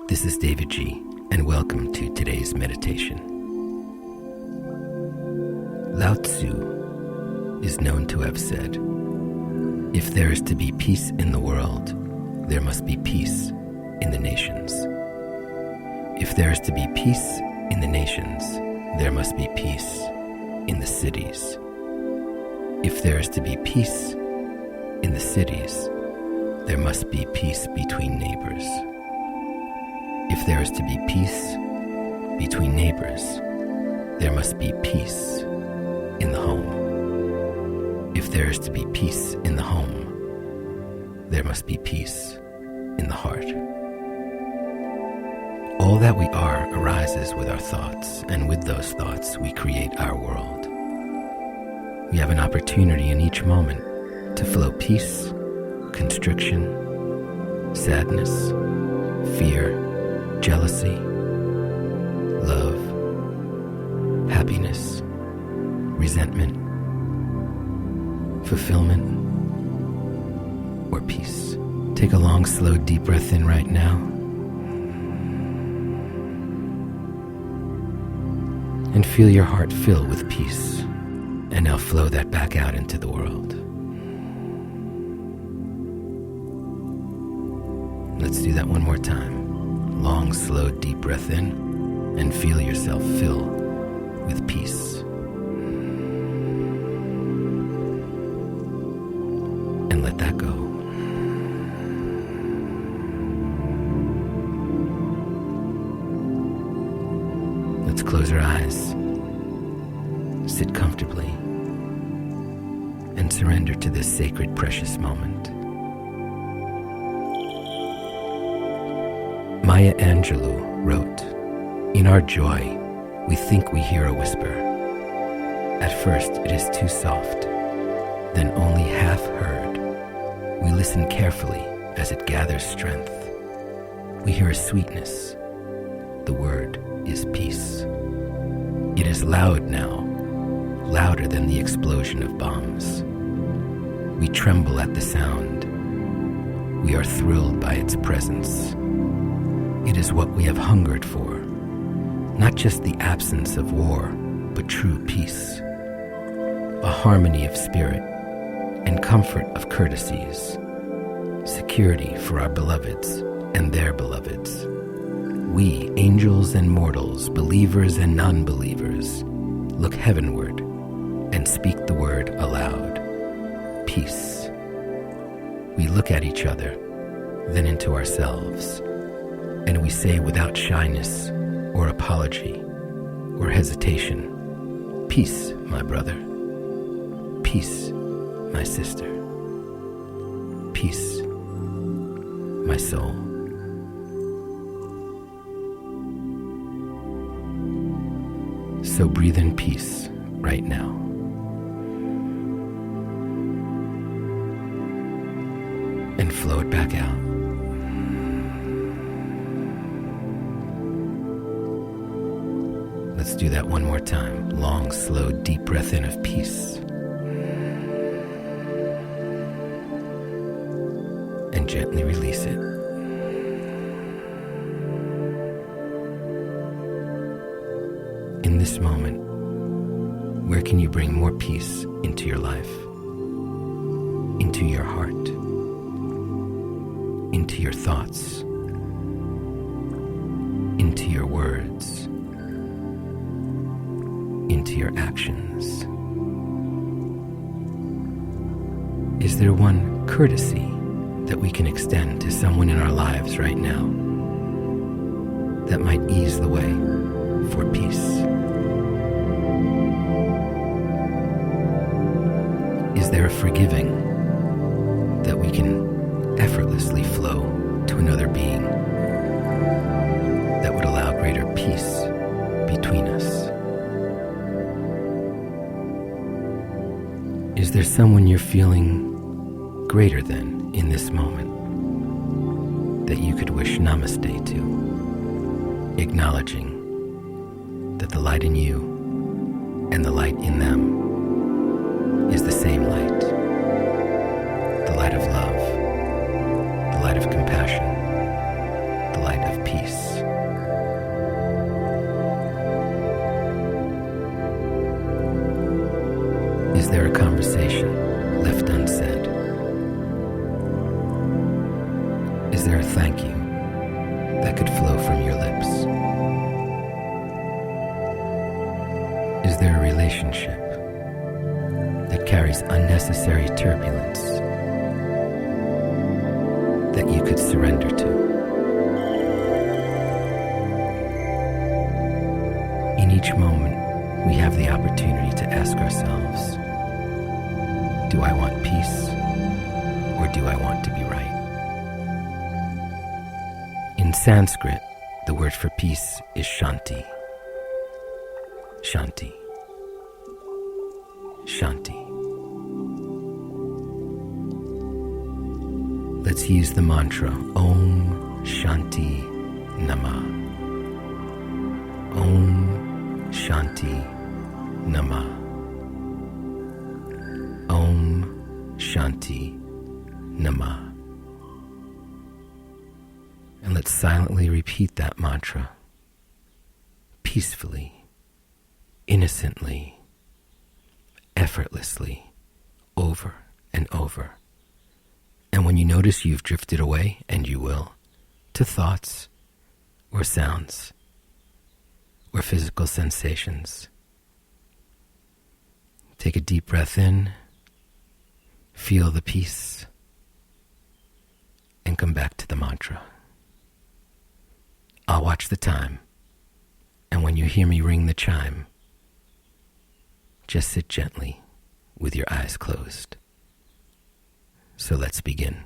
This is davidji, and welcome to today's meditation. Lao Tzu is known to have said, "If there is to be peace in the world, there must be peace in the nations. If there is to be peace in the nations, there must be peace in the cities. If there is to be peace in the cities, there must be peace between neighbors. If there is to be peace between neighbors, there must be peace in the home. If there is to be peace in the home, there must be peace in the heart." All that we are arises with our thoughts, and with those thoughts we create our world. We have an opportunity in each moment to flow peace, constriction, sadness, fear, jealousy, love, happiness, resentment, fulfillment, or peace. Take a long, slow, deep breath in right now. And feel your heart fill with peace. And now flow that back out into the world. Let's do that one more time. Long, slow, deep breath in, and feel yourself fill with peace. And let that go. Let's close our eyes, sit comfortably, and surrender to this sacred, precious moment. Maya Angelou wrote, "In our joy, we think we hear a whisper. At first, it is too soft, then only half heard. We listen carefully as it gathers strength. We hear a sweetness. The word is peace. It is loud now, louder than the explosion of bombs. We tremble at the sound. We are thrilled by its presence. It is what we have hungered for, not just the absence of war, but true peace, a harmony of spirit and comfort of courtesies, security for our beloveds and their beloveds. We, angels and mortals, believers and non-believers, look heavenward and speak the word aloud, peace. We look at each other, then into ourselves, and we say without shyness or apology or hesitation, peace, my brother, peace, my sister, peace, my soul." So breathe in peace right now. And flow it back out. Let's do that one more time. Long, slow, deep breath in of peace. And gently release it. In this moment, where can you bring more peace into your life, into your heart, into your thoughts, into your words, into your actions? Is there one courtesy that we can extend to someone in our lives right now that might ease the way for peace? Is there a forgiving that we can effortlessly flow to another being that would allow greater peace between us? Is there someone you're feeling greater than in this moment that you could wish namaste to, acknowledging that the light in you and the light in them is the same light, the light of love, the light of compassion, the light of peace? there a thank you that could flow from your lips? Is there a relationship that carries unnecessary turbulence that you could surrender to? In each moment, we have the opportunity to ask ourselves, do I want peace or do I want to be right? In Sanskrit, the word for peace is shanti. Shanti. Shanti. Let's use the mantra Om Shanti Nama. Om Shanti Nama. Om Shanti Nama. And let's silently repeat that mantra, peacefully, innocently, effortlessly, over and over. And when you notice you've drifted away, and you will, to thoughts or sounds or physical sensations, take a deep breath in, feel the peace, and come back to the mantra. I'll watch the time, and when you hear me ring the chime, just sit gently with your eyes closed. So let's begin.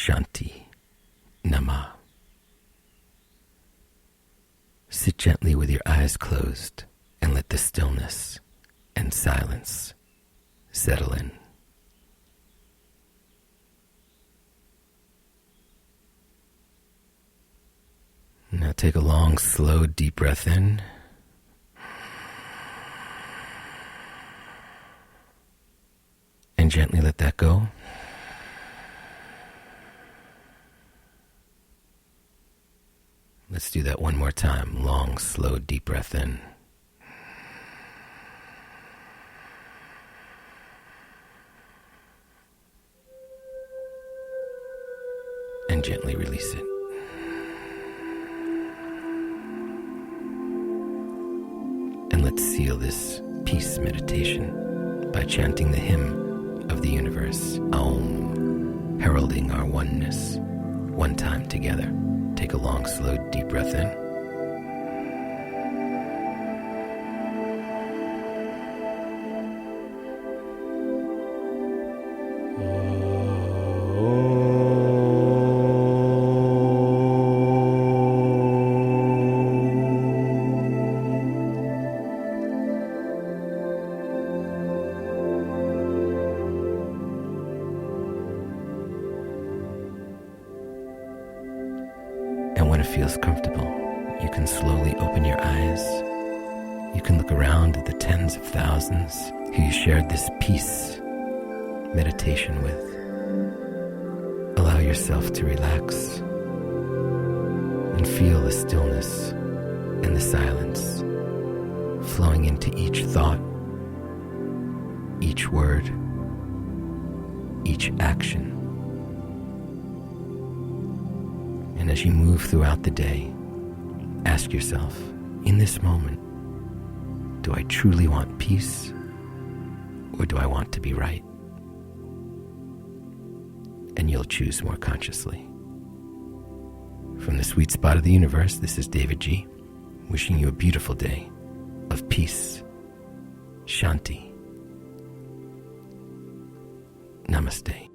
Shanti. Nama. Sit gently with your eyes closed and let the stillness and silence settle in. Now take a long, slow, deep breath in. And gently let that go. Let's do that one more time. Long, slow, deep breath in. And gently release it. And let's seal this peace meditation by chanting the hymn of the universe, Aum, heralding our oneness, one time together. Take a long, slow, deep breath in. And when it feels comfortable, you can slowly open your eyes. You can look around at the tens of thousands who you shared this peace meditation with. Allow yourself to relax and feel the stillness and the silence flowing into each thought, each word, each action. And as you move throughout the day, ask yourself, in this moment, do I truly want peace, or do I want to be right? And you'll choose more consciously. From the sweet spot of the universe, this is davidji, wishing you a beautiful day of peace, Shanti. Namaste.